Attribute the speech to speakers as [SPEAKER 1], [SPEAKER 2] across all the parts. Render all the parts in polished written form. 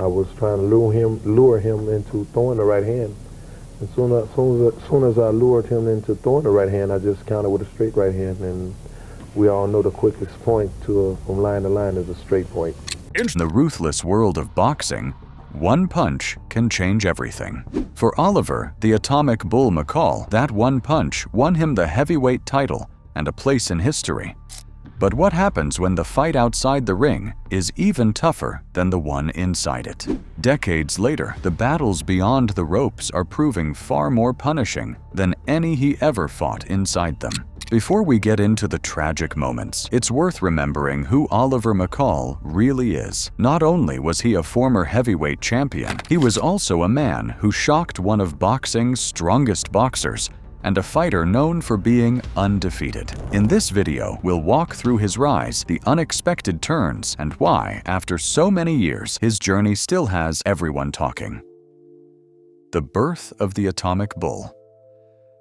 [SPEAKER 1] I was trying to lure him into throwing the right hand. And soon as I lured him into throwing the right hand, I just countered with a straight right hand, and we all know the quickest point from line to line is a straight point.
[SPEAKER 2] In the ruthless world of boxing, one punch can change everything. For Oliver, the Atomic Bull McCall, that one punch won him the heavyweight title and a place in history. But what happens when the fight outside the ring is even tougher than the one inside it? Decades later, the battles beyond the ropes are proving far more punishing than any he ever fought inside them. Before we get into the tragic moments, it's worth remembering who Oliver McCall really is. Not only was he a former heavyweight champion, he was also a man who shocked one of boxing's strongest boxers and a fighter known for being undefeated. In this video, we'll walk through his rise, the unexpected turns, and why, after so many years, his journey still has everyone talking. The birth of the Atomic Bull.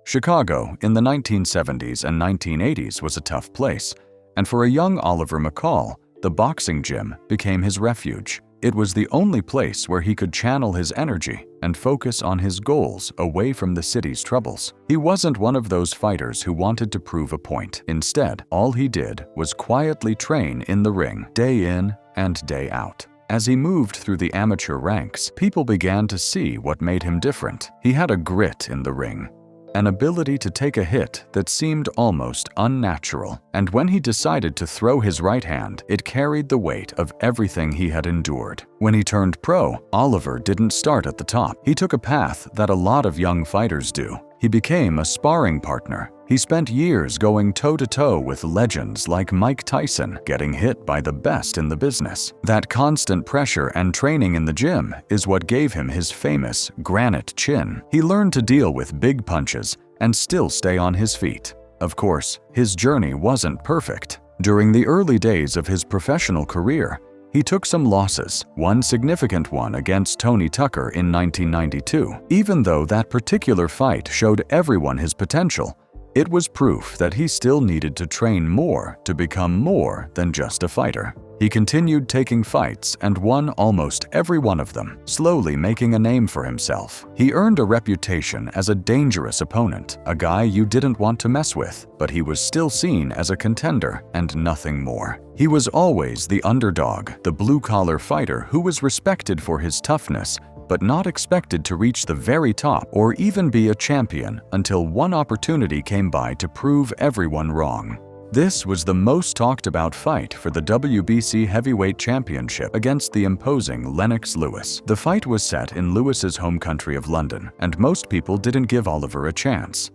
[SPEAKER 2] Chicago in the 1970s and 1980s was a tough place, and for a young Oliver McCall, the boxing gym became his refuge. It was the only place where he could channel his energy and focus on his goals away from the city's troubles. He wasn't one of those fighters who wanted to prove a point. Instead, all he did was quietly train in the ring, day in and day out. As he moved through the amateur ranks, people began to see what made him different. He had a grit in the ring, an ability to take a hit that seemed almost unnatural. And when he decided to throw his right hand, it carried the weight of everything he had endured. When he turned pro, Oliver didn't start at the top. He took a path that a lot of young fighters do. He became a sparring partner. He spent years going toe-to-toe with legends like Mike Tyson, getting hit by the best in the business. That constant pressure and training in the gym is what gave him his famous granite chin. He learned to deal with big punches and still stay on his feet. Of course, his journey wasn't perfect. During the early days of his professional career, he took some losses, one significant one against Tony Tucker in 1992. Even though that particular fight showed everyone his potential, it was proof that he still needed to train more to become more than just a fighter. He continued taking fights and won almost every one of them, slowly making a name for himself. He earned a reputation as a dangerous opponent, a guy you didn't want to mess with, but he was still seen as a contender and nothing more. He was always the underdog, the blue-collar fighter who was respected for his toughness, but not expected to reach the very top or even be a champion until one opportunity came by to prove everyone wrong. This was the most talked about fight for the WBC Heavyweight Championship against the imposing Lennox Lewis. The fight was set in Lewis's home country of London, and most people didn't give Oliver a chance.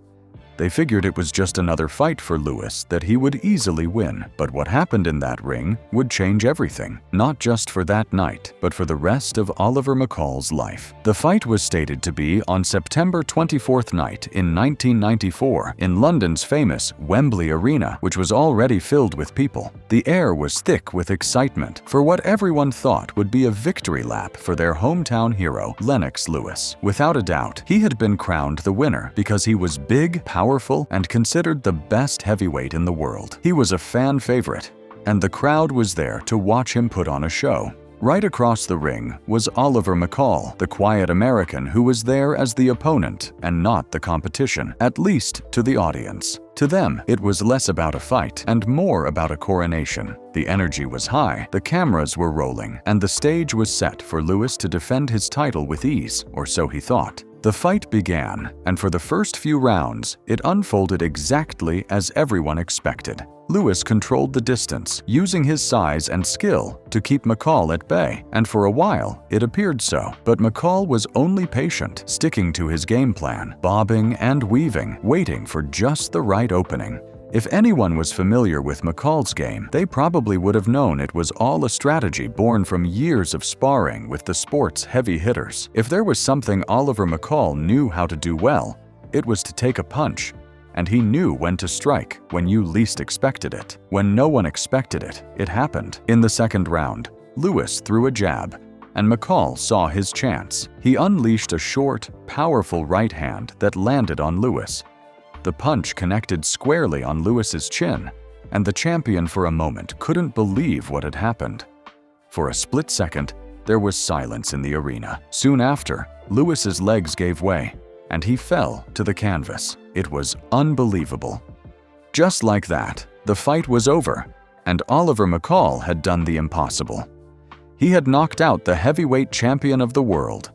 [SPEAKER 2] They figured it was just another fight for Lewis that he would easily win. But what happened in that ring would change everything, not just for that night, but for the rest of Oliver McCall's life. The fight was stated to be on September 24th night in 1994 in London's famous Wembley Arena, which was already filled with people. The air was thick with excitement for what everyone thought would be a victory lap for their hometown hero, Lennox Lewis. Without a doubt, he had been crowned the winner because he was big, powerful, and considered the best heavyweight in the world. He was a fan favorite, and the crowd was there to watch him put on a show. Right across the ring was Oliver McCall, the quiet American who was there as the opponent and not the competition, at least to the audience. To them, it was less about a fight and more about a coronation. The energy was high, the cameras were rolling, and the stage was set for Lewis to defend his title with ease, or so he thought. The fight began, and for the first few rounds, it unfolded exactly as everyone expected. Lewis controlled the distance, using his size and skill to keep McCall at bay, and for a while, it appeared so. But McCall was only patient, sticking to his game plan, bobbing and weaving, waiting for just the right opening. If anyone was familiar with McCall's game, they probably would have known it was all a strategy born from years of sparring with the sport's heavy hitters. If there was something Oliver McCall knew how to do well, it was to take a punch. And he knew when to strike when you least expected it. When no one expected it, it happened. In the second round, Lewis threw a jab, and McCall saw his chance. He unleashed a short, powerful right hand that landed on Lewis. The punch connected squarely on Lewis's chin, and the champion for a moment couldn't believe what had happened. For a split second, there was silence in the arena. Soon after, Lewis's legs gave way, and he fell to the canvas. It was unbelievable. Just like that, the fight was over, and Oliver McCall had done the impossible. He had knocked out the heavyweight champion of the world.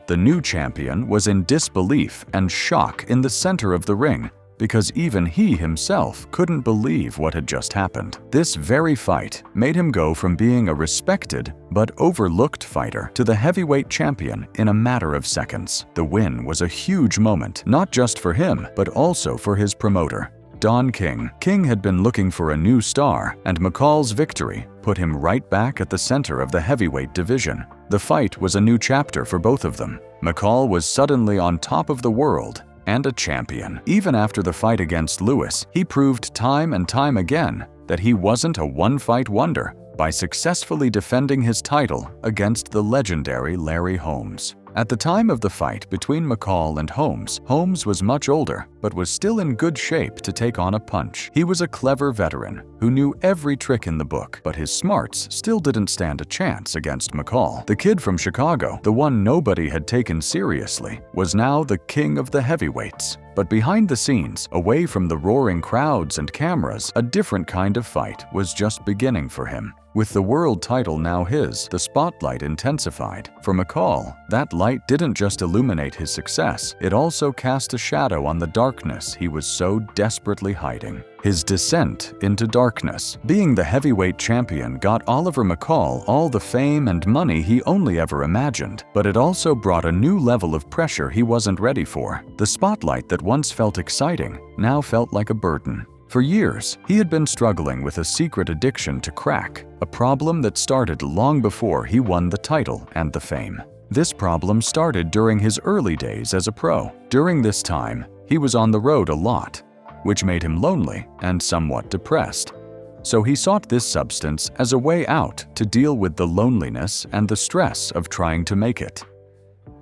[SPEAKER 2] The new champion was in disbelief and shock in the center of the ring, because even he himself couldn't believe what had just happened. This very fight made him go from being a respected but overlooked fighter to the heavyweight champion in a matter of seconds. The win was a huge moment, not just for him, but also for his promoter, Don King. King had been looking for a new star, and McCall's victory put him right back at the center of the heavyweight division. The fight was a new chapter for both of them. McCall was suddenly on top of the world and a champion. Even after the fight against Lewis, he proved time and time again that he wasn't a one-fight wonder by successfully defending his title against the legendary Larry Holmes. At the time of the fight between McCall and Holmes, Holmes was much older, but was still in good shape to take on a punch. He was a clever veteran who knew every trick in the book, but his smarts still didn't stand a chance against McCall. The kid from Chicago, the one nobody had taken seriously, was now the king of the heavyweights. But behind the scenes, away from the roaring crowds and cameras, a different kind of fight was just beginning for him. With the world title now his, the spotlight intensified. For McCall, that light didn't just illuminate his success, it also cast a shadow on the darkness he was so desperately hiding. His descent into darkness. Being the heavyweight champion got Oliver McCall all the fame and money he only ever imagined, but it also brought a new level of pressure he wasn't ready for. The spotlight that once felt exciting now felt like a burden. For years, he had been struggling with a secret addiction to crack, a problem that started long before he won the title and the fame. This problem started during his early days as a pro. During this time, he was on the road a lot, which made him lonely and somewhat depressed. So he sought this substance as a way out to deal with the loneliness and the stress of trying to make it.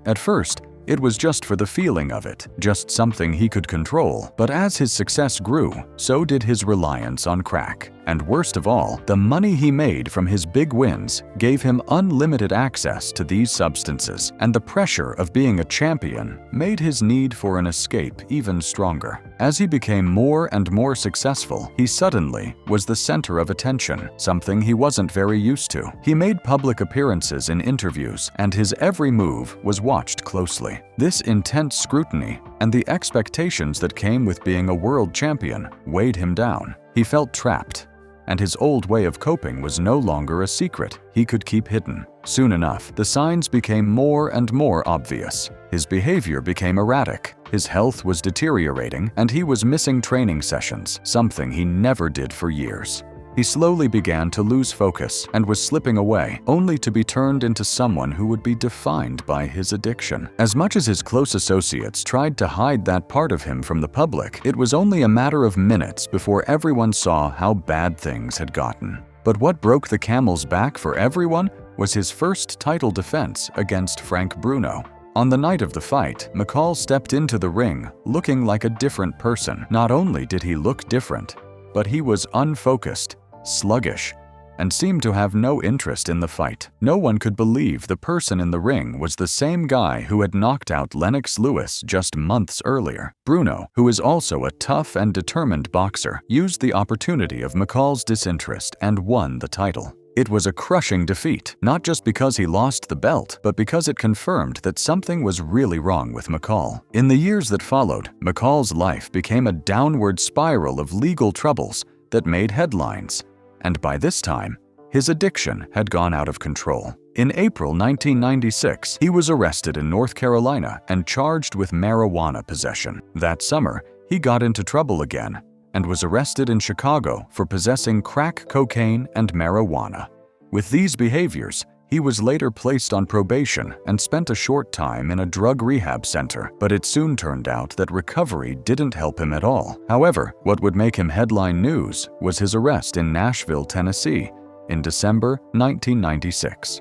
[SPEAKER 2] At first, it was just for the feeling of it, just something he could control. But as his success grew, so did his reliance on crack. And worst of all, the money he made from his big wins gave him unlimited access to these substances, and the pressure of being a champion made his need for an escape even stronger. As he became more and more successful, he suddenly was the center of attention, something he wasn't very used to. He made public appearances in interviews, and his every move was watched closely. This intense scrutiny and the expectations that came with being a world champion weighed him down. He felt trapped, and his old way of coping was no longer a secret he could keep hidden. Soon enough, the signs became more and more obvious. His behavior became erratic, his health was deteriorating, and he was missing training sessions, something he never did for years. He slowly began to lose focus and was slipping away, only to be turned into someone who would be defined by his addiction. As much as his close associates tried to hide that part of him from the public, it was only a matter of minutes before everyone saw how bad things had gotten. But what broke the camel's back for everyone was his first title defense against Frank Bruno. On the night of the fight, McCall stepped into the ring looking like a different person. Not only did he look different, but he was unfocused, sluggish, and seemed to have no interest in the fight. No one could believe the person in the ring was the same guy who had knocked out Lennox Lewis just months earlier. Bruno, who is also a tough and determined boxer, used the opportunity of McCall's disinterest and won the title. It was a crushing defeat, not just because he lost the belt, but because it confirmed that something was really wrong with McCall. In the years that followed, McCall's life became a downward spiral of legal troubles that made headlines. And by this time, his addiction had gone out of control. In April 1996, he was arrested in North Carolina and charged with marijuana possession. That summer, he got into trouble again and was arrested in Chicago for possessing crack cocaine and marijuana. With these behaviors, he was later placed on probation and spent a short time in a drug rehab center, but it soon turned out that recovery didn't help him at all. However, what would make him headline news was his arrest in Nashville, Tennessee, in December 1996.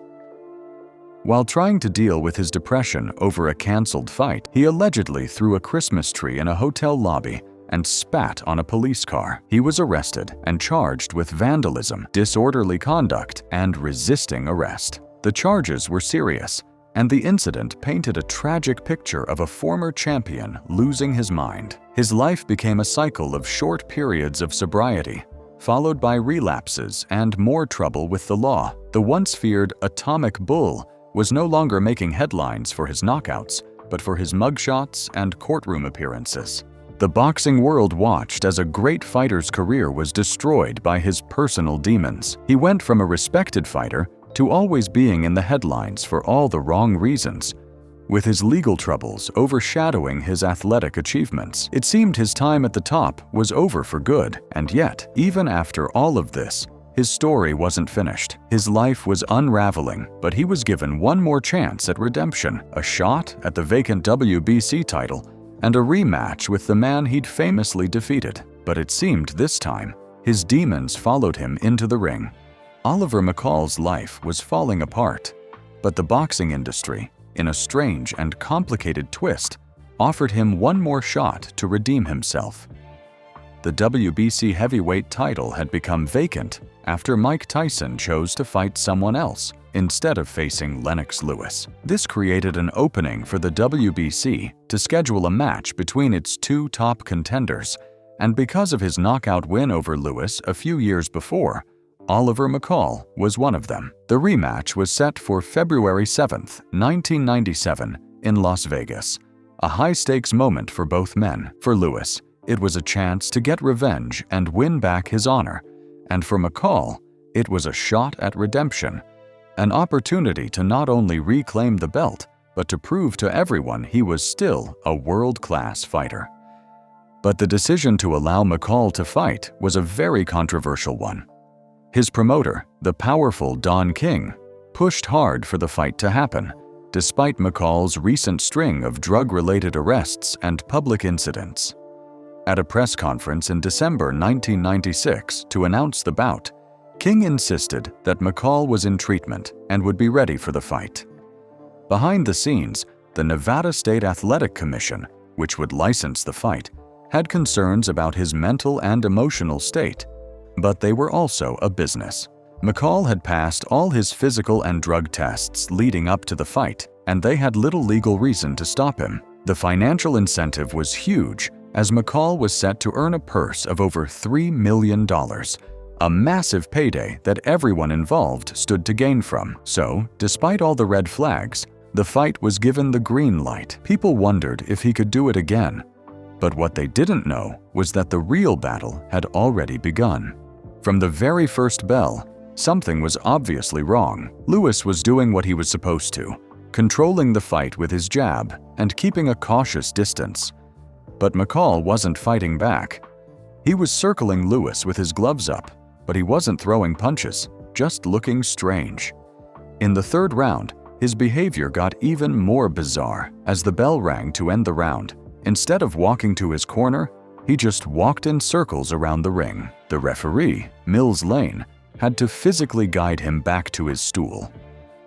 [SPEAKER 2] While trying to deal with his depression over a canceled fight, he allegedly threw a Christmas tree in a hotel lobby and spat on a police car. He was arrested and charged with vandalism, disorderly conduct, and resisting arrest. The charges were serious, and the incident painted a tragic picture of a former champion losing his mind. His life became a cycle of short periods of sobriety, followed by relapses and more trouble with the law. The once feared Atomic Bull was no longer making headlines for his knockouts, but for his mugshots and courtroom appearances. The boxing world watched as a great fighter's career was destroyed by his personal demons. He went from a respected fighter to always being in the headlines for all the wrong reasons, with his legal troubles overshadowing his athletic achievements. It seemed his time at the top was over for good, and yet, even after all of this, his story wasn't finished. His life was unraveling, but he was given one more chance at redemption, a shot at the vacant WBC title, and a rematch with the man he'd famously defeated. But it seemed this time, his demons followed him into the ring. Oliver McCall's life was falling apart, but the boxing industry, in a strange and complicated twist, offered him one more shot to redeem himself. The WBC heavyweight title had become vacant after Mike Tyson chose to fight someone else instead of facing Lennox Lewis. This created an opening for the WBC to schedule a match between its two top contenders, and because of his knockout win over Lewis a few years before, Oliver McCall was one of them. The rematch was set for February 7, 1997, in Las Vegas, a high-stakes moment for both men. For Lewis, it was a chance to get revenge and win back his honor, and for McCall, it was a shot at redemption, an opportunity to not only reclaim the belt, but to prove to everyone he was still a world-class fighter. But the decision to allow McCall to fight was a very controversial one. His promoter, the powerful Don King, pushed hard for the fight to happen, despite McCall's recent string of drug-related arrests and public incidents. At a press conference in December 1996 to announce the bout, King insisted that McCall was in treatment and would be ready for the fight. Behind the scenes, the Nevada State Athletic Commission, which would license the fight, had concerns about his mental and emotional state, but they were also a business. McCall had passed all his physical and drug tests leading up to the fight, and they had little legal reason to stop him. The financial incentive was huge, as McCall was set to earn a purse of over $3 million, a massive payday that everyone involved stood to gain from. So, despite all the red flags, the fight was given the green light. People wondered if he could do it again, but what they didn't know was that the real battle had already begun. From the very first bell, something was obviously wrong. Lewis was doing what he was supposed to, controlling the fight with his jab and keeping a cautious distance. But McCall wasn't fighting back. He was circling Lewis with his gloves up, but he wasn't throwing punches, just looking strange. In the third round, his behavior got even more bizarre. As the bell rang to end the round, instead of walking to his corner, he just walked in circles around the ring. The referee, Mills Lane, had to physically guide him back to his stool.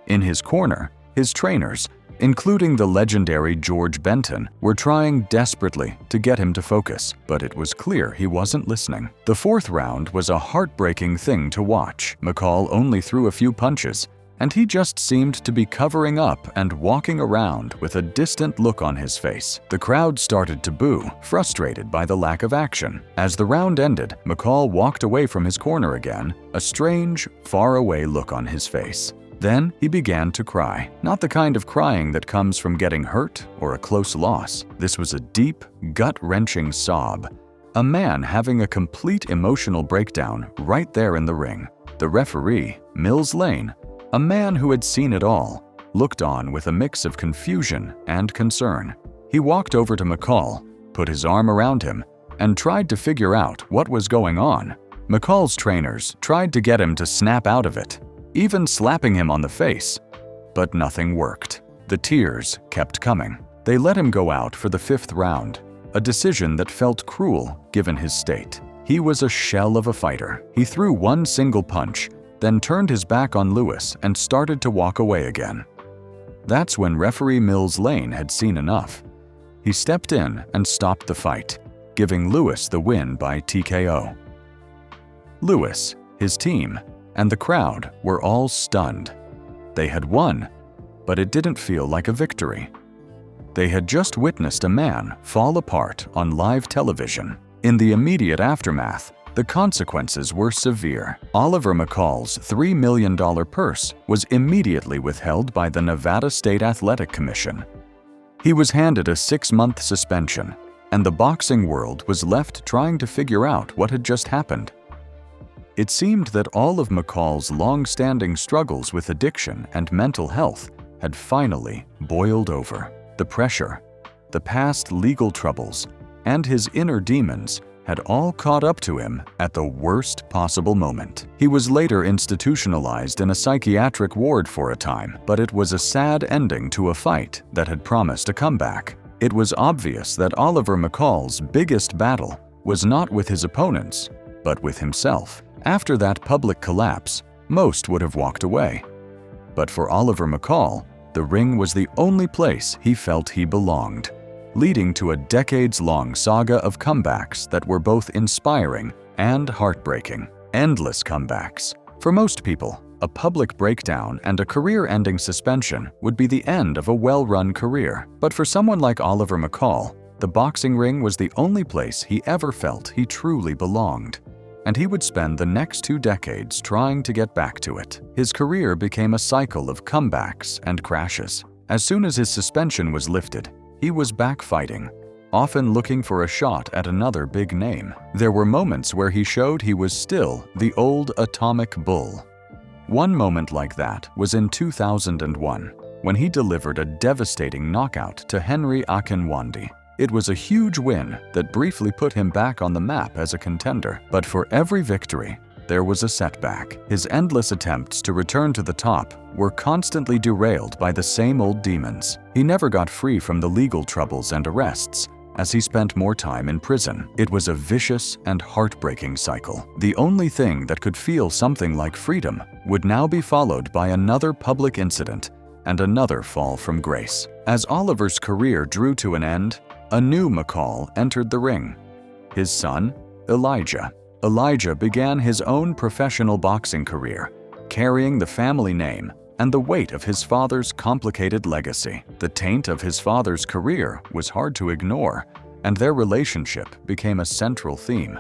[SPEAKER 2] In his corner, his trainers, including the legendary George Benton, were trying desperately to get him to focus, but it was clear he wasn't listening. The fourth round was a heartbreaking thing to watch. McCall only threw a few punches, and he just seemed to be covering up and walking around with a distant look on his face. The crowd started to boo, frustrated by the lack of action. As the round ended, McCall walked away from his corner again, a strange, faraway look on his face. Then he began to cry. Not the kind of crying that comes from getting hurt or a close loss. This was a deep, gut-wrenching sob. A man having a complete emotional breakdown right there in the ring. The referee, Mills Lane, a man who had seen it all, looked on with a mix of confusion and concern. He walked over to McCall, put his arm around him, and tried to figure out what was going on. McCall's trainers tried to get him to snap out of it, even slapping him on the face, but nothing worked. The tears kept coming. They let him go out for the fifth round, a decision that felt cruel given his state. He was a shell of a fighter. He threw one single punch, then turned his back on Lewis and started to walk away again. That's when referee Mills Lane had seen enough. He stepped in and stopped the fight, giving Lewis the win by TKO. Lewis, his team, and the crowd were all stunned. They had won, but it didn't feel like a victory. They had just witnessed a man fall apart on live television. In the immediate aftermath, the consequences were severe. Oliver McCall's $3 million purse was immediately withheld by the Nevada State Athletic Commission. He was handed a 6-month suspension, and the boxing world was left trying to figure out what had just happened. It seemed that all of McCall's long-standing struggles with addiction and mental health had finally boiled over. The pressure, the past legal troubles, and his inner demons had all caught up to him at the worst possible moment. He was later institutionalized in a psychiatric ward for a time, but it was a sad ending to a fight that had promised a comeback. It was obvious that Oliver McCall's biggest battle was not with his opponents, but with himself. After that public collapse, most would have walked away. But for Oliver McCall, the ring was the only place he felt he belonged, leading to a decades-long saga of comebacks that were both inspiring and heartbreaking. Endless comebacks. For most people, a public breakdown and a career-ending suspension would be the end of a well-run career. But for someone like Oliver McCall, the boxing ring was the only place he ever felt he truly belonged, and he would spend the next 2 decades trying to get back to it. His career became a cycle of comebacks and crashes. As soon as his suspension was lifted, he was back fighting, often looking for a shot at another big name. There were moments where he showed he was still the old atomic bull. One moment like that was in 2001, when he delivered a devastating knockout to Henry Akinwande. It was a huge win that briefly put him back on the map as a contender. But for every victory, there was a setback. His endless attempts to return to the top were constantly derailed by the same old demons. He never got free from the legal troubles and arrests, as he spent more time in prison. It was a vicious and heartbreaking cycle. The only thing that could feel something like freedom would now be followed by another public incident and another fall from grace. As Oliver's career drew to an end, a new McCall entered the ring. His son, Elijah. Elijah began his own professional boxing career, carrying the family name and the weight of his father's complicated legacy. The taint of his father's career was hard to ignore, and their relationship became a central theme.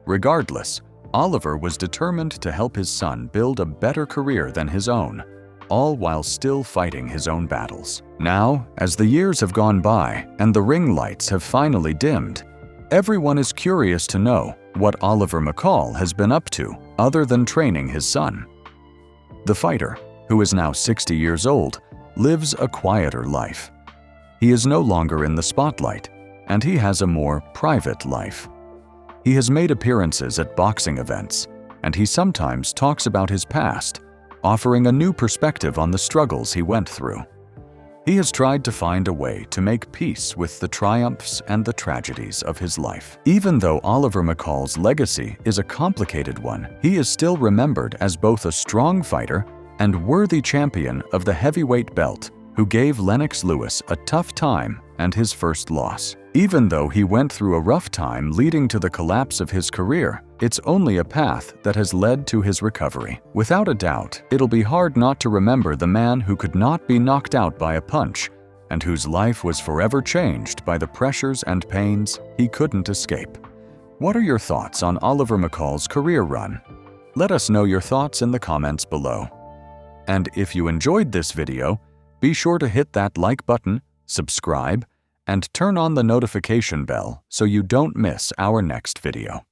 [SPEAKER 2] Regardless, Oliver was determined to help his son build a better career than his own, all while still fighting his own battles. Now, as the years have gone by and the ring lights have finally dimmed, everyone is curious to know what Oliver McCall has been up to other than training his son. The fighter, who is now 60 years old, lives a quieter life. He is no longer in the spotlight, and he has a more private life. He has made appearances at boxing events, and he sometimes talks about his past, offering a new perspective on the struggles he went through. He has tried to find a way to make peace with the triumphs and the tragedies of his life. Even though Oliver McCall's legacy is a complicated one, he is still remembered as both a strong fighter and worthy champion of the heavyweight belt who gave Lennox Lewis a tough time and his first loss. Even though he went through a rough time leading to the collapse of his career, it's only a path that has led to his recovery. Without a doubt, it'll be hard not to remember the man who could not be knocked out by a punch and whose life was forever changed by the pressures and pains he couldn't escape. What are your thoughts on Oliver McCall's career run? Let us know your thoughts in the comments below. And if you enjoyed this video, be sure to hit that like button, subscribe, and turn on the notification bell so you don't miss our next video.